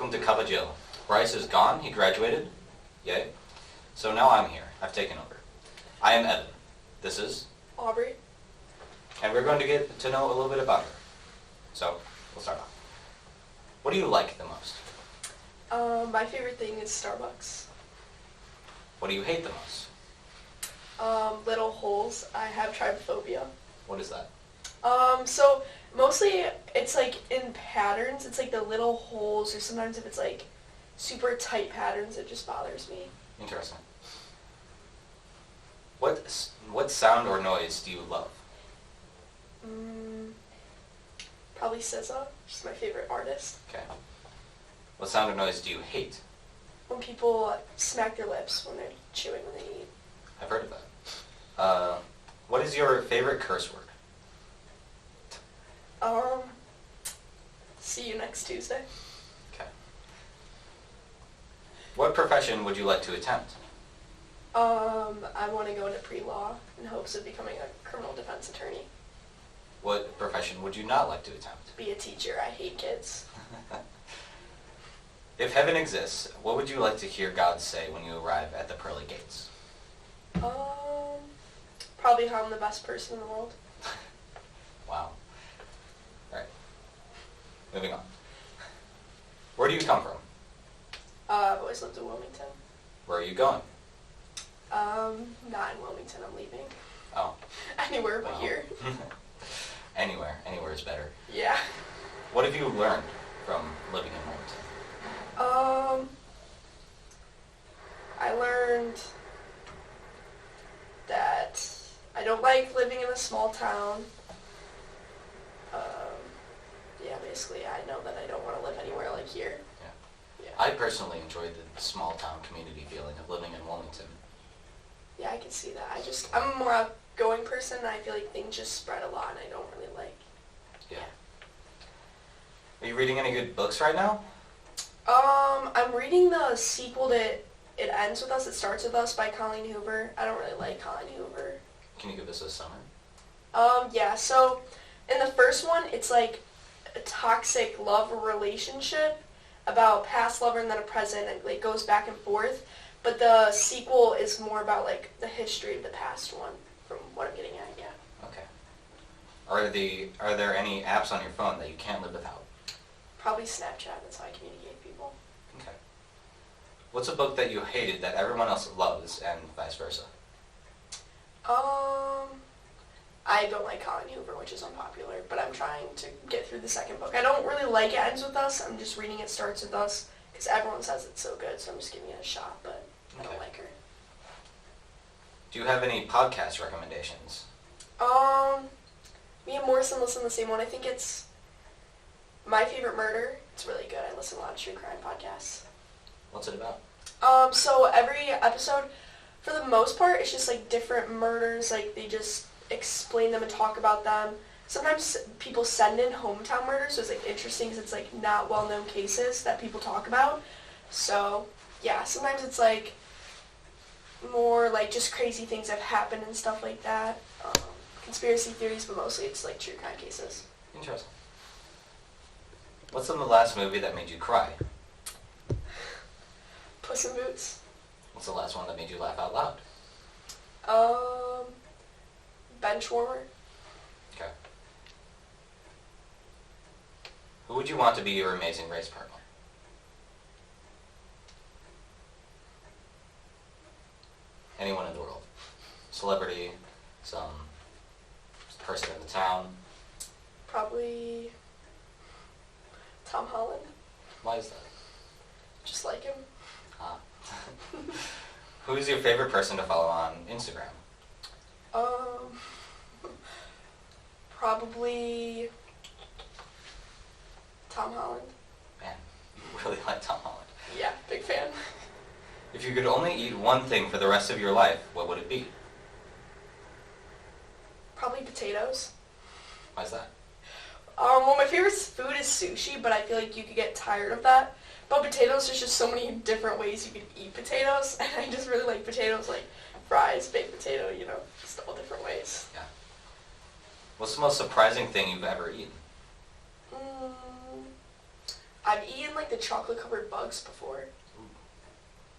welcome to Cup of Jill. Bryce is gone, he graduated. Yay. So now I'm here. I've taken over. I am Evan. This is Aubrey. And we're going to get to know a little bit about her. So, we'll start off. What do you like the most? My favorite thing is Starbucks. What do you hate the most? Little holes. I have trypophobia. What is that? So mostly it's like in patterns. It's like the little holes, or sometimes if it's like super tight patterns, it just bothers me. Interesting. What sound or noise do you love? Probably SZA. She's my favorite artist. Okay. What sound or noise do you hate? When people smack their lips when they're chewing when they eat. I've heard of that. What is your favorite curse word? See you next Tuesday. Okay. What profession would you like to attempt? I want to go into pre-law in hopes of becoming a criminal defense attorney. What profession would you not like to attempt? Be a teacher. I hate kids. If heaven exists, what would you like to hear God say when you arrive at the pearly gates? Probably how I'm the best person in the world. Wow. Alright. Moving on. Where do you come from? I've always lived in Wilmington. Where are you going? Not in Wilmington. I'm leaving. Oh. Anywhere but Wow. here. Anywhere. Anywhere is better. Yeah. What have you learned from living in Wilmington? I learned that I don't like living in a small town. Yeah, basically I know that I don't want to live anywhere like here. Yeah. I personally enjoyed the small town community feeling of living in Wilmington. Yeah, I can see that. I'm a more outgoing person, and I feel like things just spread a lot, and I don't really like. Yeah. Are you reading any good books right now? I'm reading the sequel to It Ends With Us, It Starts With Us by Colleen Hoover. I don't really like Colleen Hoover. Can you give us a summary? Yeah, so in the first one, it's like a toxic love relationship about past lover and then a present, and like goes back and forth. But the sequel is more about like the history of the past one, from what I'm getting at, yeah. Okay. Are there any apps on your phone that you can't live without? Probably Snapchat, that's how I communicate with people. Okay. What's a book that you hated that everyone else loves and vice versa? I don't like Colleen Hoover, which is unpopular, but I'm trying to get through the second book. I don't really like It Ends With Us. I'm just reading It Starts With Us because everyone says it's so good, so I'm just giving it a shot, but I don't like her. Do you have any podcast recommendations? Me and Morrison listen to the same one. I think it's My Favorite Murder. It's really good. I listen to a lot of true crime podcasts. What's it about? So every episode, for the most part, it's just like different murders. Like they just explain them and talk about them. Sometimes people send in hometown murders, so it's like interesting because it's like not well-known cases that people talk about. So yeah, sometimes it's like more like just crazy things that have happened and stuff like that. Conspiracy theories, but mostly it's like true crime cases. Interesting. What's in the last movie that made you cry? Puss in Boots. What's the last one that made you laugh out loud? Benchwarmer. Okay. Who would you want to be your amazing race partner? Anyone in the world. Celebrity, some person in the town. Probably Tom Holland. Why is that? Just like him. Ah. Who's your favorite person to follow on Instagram? Probably Tom Holland. Man, you really like Tom Holland. Yeah, big fan. If you could only eat one thing for the rest of your life, what would it be? Probably potatoes. Why is that? Well, my favorite food is sushi, but I feel like you could get tired of that. But potatoes, there's just so many different ways you could eat potatoes, and I just really like potatoes, like fries, baked potato, just all different ways. Yeah. What's the most surprising thing you've ever eaten? I've eaten like the chocolate covered bugs before.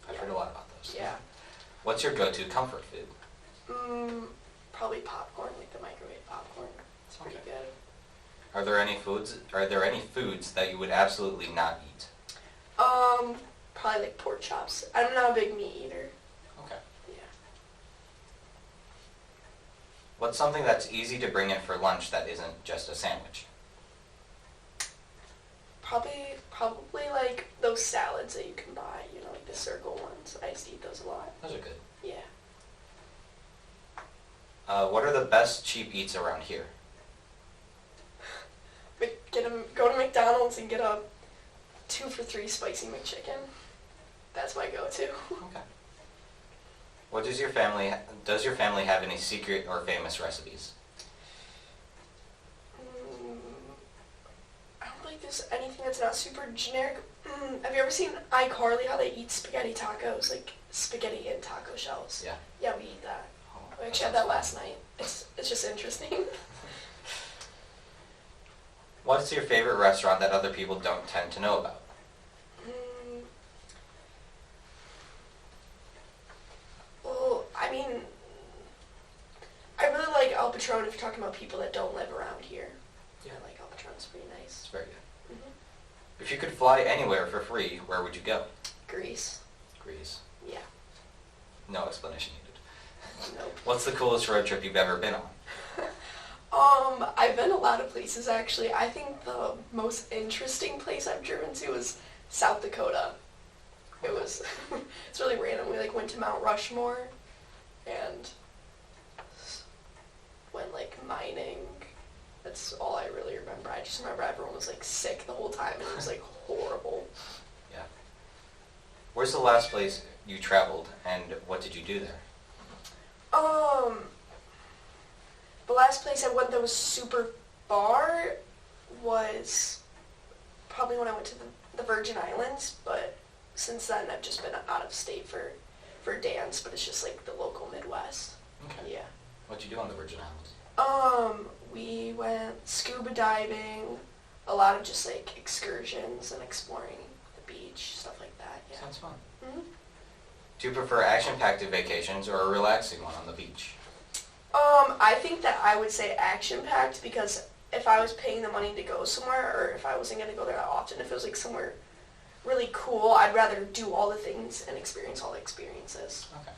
I've heard a lot about those. Yeah. What's your go-to comfort food? Probably popcorn, like the microwave popcorn. It's pretty Okay. good. Are there any foods that you would absolutely not eat? Probably like pork chops. I'm not a big meat eater. Okay. Yeah. What's something that's easy to bring in for lunch that isn't just a sandwich? Probably like those salads that you can buy, you know, like the circle ones. I used to eat those a lot. Those are good. Yeah. What are the best cheap eats around here? But go to McDonald's and get a 2 for $3 spicy McChicken. That's my go-to. Okay. Does your family have any secret or famous recipes? I don't think there's anything that's not super generic. Have you ever seen iCarly, how they eat spaghetti tacos, like spaghetti in taco shells? Yeah. Yeah, we eat that. Oh, We actually had that last night. It's just interesting. What's your favorite restaurant that other people don't tend to know about? Well, I mean, I really like El Patron if you're talking about people that don't live around here. Yeah. I like El Patron. It's pretty nice. It's very good. hmm If you could fly anywhere for free, where would you go? Greece. Greece. Yeah. No explanation needed. Nope. What's the coolest road trip you've ever been on? I've been a lot of places actually. I think the most interesting place I've driven to was South Dakota. It was, it's really random. We like went to Mount Rushmore and went like mining. That's all I really remember. I just remember everyone was like sick the whole time and it was like horrible. Yeah. Where's the last place you traveled, and what did you do there? The last place I went that was super far was probably when I went to the Virgin Islands, but since then I've just been out of state for dance, but it's just like the local Midwest. Okay. Yeah. What'd you do on the Virgin Islands? We went scuba diving, a lot of just like excursions and exploring the beach, stuff like that. Yeah. Sounds fun. hmm Do you prefer action-packed vacations or a relaxing one on the beach? I think that I would say action-packed because if I was paying the money to go somewhere, or if I wasn't going to go there that often, if it was like somewhere really cool, I'd rather do all the things and experience all the experiences. Okay.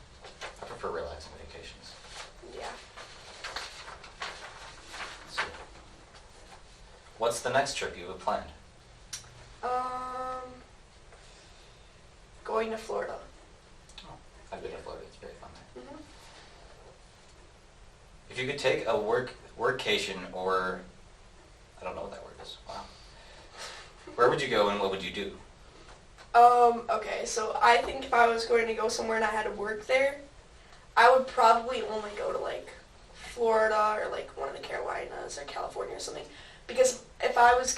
I prefer relaxing vacations. Yeah. So, what's the next trip you have planned? Going to Florida. Oh, I've been to Florida. It's very fun there. hmm If you could take a workcation, or I don't know what that word is. Wow. Where would you go and what would you do? Okay, so I think if I was going to go somewhere and I had to work there, I would probably only go to like Florida or like one of the Carolinas or California or something. Because if I was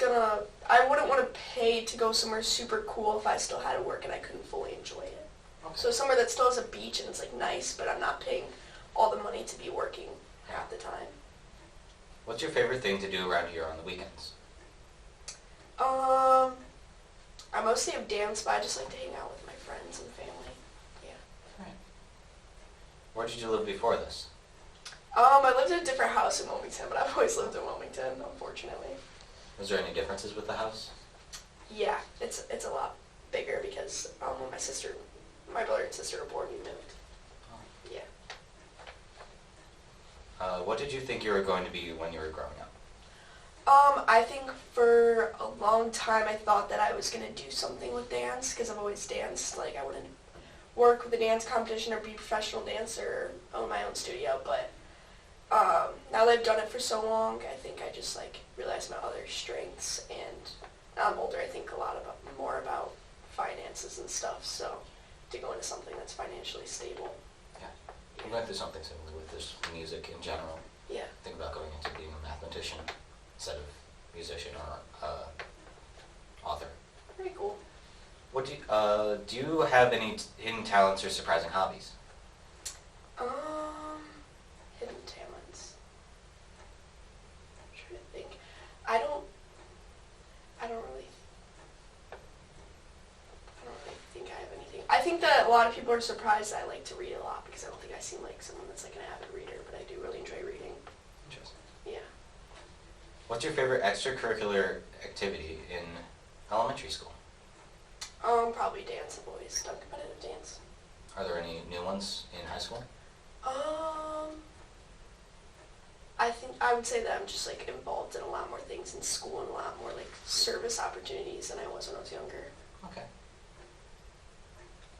I wouldn't want to pay to go somewhere super cool if I still had to work and I couldn't fully enjoy it. Okay. So somewhere that still has a beach and it's like nice, but I'm not paying all the money to be working half the time. What's your favorite thing to do around here on the weekends? I mostly have dance, but I just like to hang out with my friends and family. Yeah. Right. Where did you live before this? I lived in a different house in Wilmington, but I've always lived in Wilmington, unfortunately. Was there any differences with the house? Yeah, it's a lot bigger because when my brother and sister were born, we moved. Oh. Yeah. What did you think you were going to be when you were growing up? I think for a long time I thought that I was going to do something with dance because I've always danced. Like I wouldn't work with a dance competition or be a professional dancer or own my own studio, but now that I've done it for so long, I think I just like realized my other strengths, and now I'm older, I think more about finances and stuff, so to go into something that's financially stable. Yeah. I'm going through something similar with this music in general. Yeah. Think about going into being a mathematician instead of musician or author. Very cool. What do you have any hidden talents or surprising hobbies? Hidden talents. I'm trying to think. I don't really lot of people are surprised I like to read a lot because I don't think I seem like someone that's like an avid reader, but I do really enjoy reading. Interesting. Yeah. What's your favorite extracurricular activity in elementary school? Probably dance. I've always done competitive dance. Are there any new ones in high school? I think I would say that I'm just like involved in a lot more things in school and a lot more like service opportunities than I was when I was younger. Okay.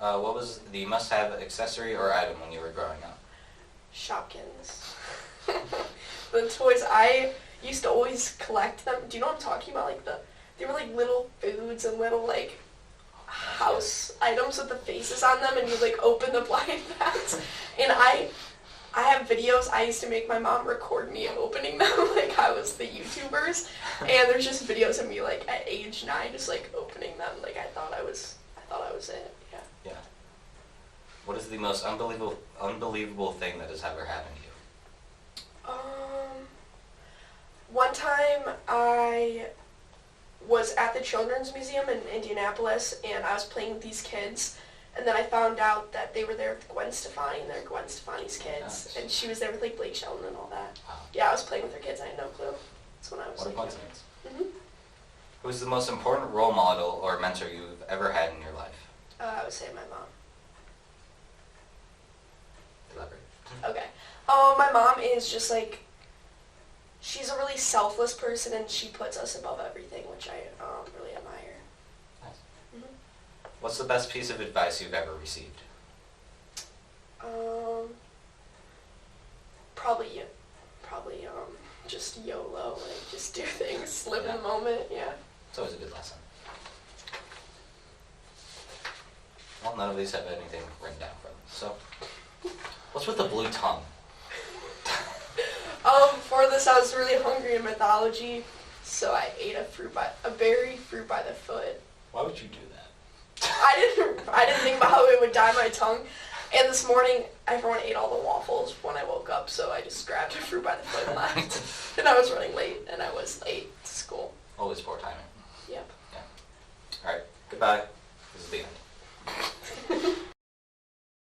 What was the must-have accessory or item when you were growing up? Shopkins. The toys, I used to always collect them. Do you know what I'm talking about? Like they were like little foods and little like house items with the faces on them, and you like open the blind bags. And I have videos. I used to make my mom record me opening them like I was the YouTubers. And there's just videos of me like at age 9 just like opening them like I thought I was it. Yeah. Yeah. What is the most unbelievable thing that has ever happened to you? One time I was at the Children's Museum in Indianapolis, and I was playing with these kids, and then I found out that they were there with Gwen Stefani, and they're Gwen Stefani's kids, Nice. and she was there with like Blake Shelton and all that. Wow. Yeah, I was playing with her kids. I had no clue. That's when I was What a like, coincidence. Mm-hmm. Who's the most important role model or mentor you've ever had in your life? I would say my mom. Elaborate. Okay. Oh, my mom is just like, she's a really selfless person, and she puts us above everything, which I really admire. Nice. Mm-hmm. What's the best piece of advice you've ever received? Probably just YOLO, like just do things, live in the moment. Yeah. It's always a good lesson. Well, none of these have anything written down from them. So, what's with the blue tongue? Before this, I was really hungry in mythology, so I ate a berry fruit by the foot. Why would you do that? I didn't think about how it would dye my tongue. And this morning, everyone ate all the waffles when I woke up, so I just grabbed a fruit by the foot and left. And I was running late, and I was late to school. Always poor timing. Yep. Yeah. All right. Goodbye.